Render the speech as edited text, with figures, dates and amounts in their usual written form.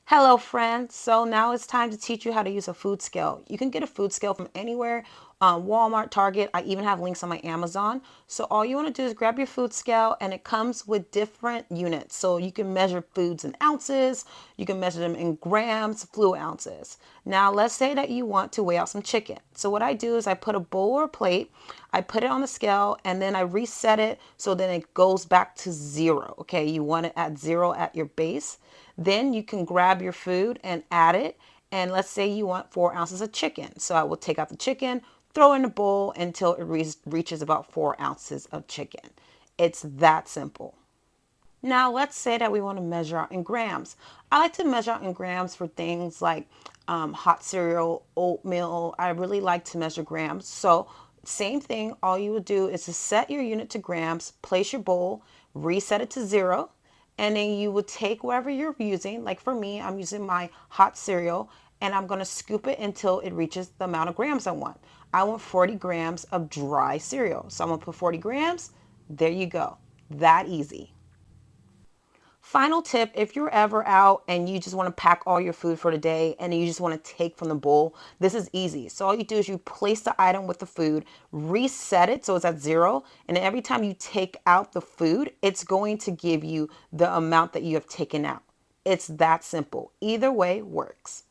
Hello friends, so now it's time to teach you how to use a food scale. You can get a food scale from anywhere, Walmart, Target. I even have links on my Amazon. So all you want to do is grab your food scale and it comes with different units. So you can measure foods in ounces, you can measure them in grams, fluid ounces. Now let's say that you want to weigh out some chicken. So what I do is I put a bowl or a plate, I put it on the scale and then I reset it so then it goes back to zero. Okay, you want it at zero at your base. Then you can grab your food and add it. And let's say you want 4 ounces of chicken. So I will take out the chicken, throw it in a bowl until it reaches about 4 ounces of chicken. It's that simple. Now let's say that we want to measure out in grams. I like to measure out in grams for things like hot cereal, oatmeal. I really like to measure grams. So same thing, all you would do is to set your unit to grams, place your bowl, reset it to zero, and then you would take whatever you're using. Like for me, I'm using my hot cereal and I'm going to scoop it until it reaches the amount of grams I want. I want 40 grams of dry cereal. So I'm going to put 40 grams. There you go. That easy. Final tip, if you're ever out and you just want to pack all your food for the day and you just want to take from the bowl, this is easy. So all you do is you place the item with the food, reset it so it's at zero, and then every time you take out the food, it's going to give you the amount that you have taken out. It's that simple. Either way works.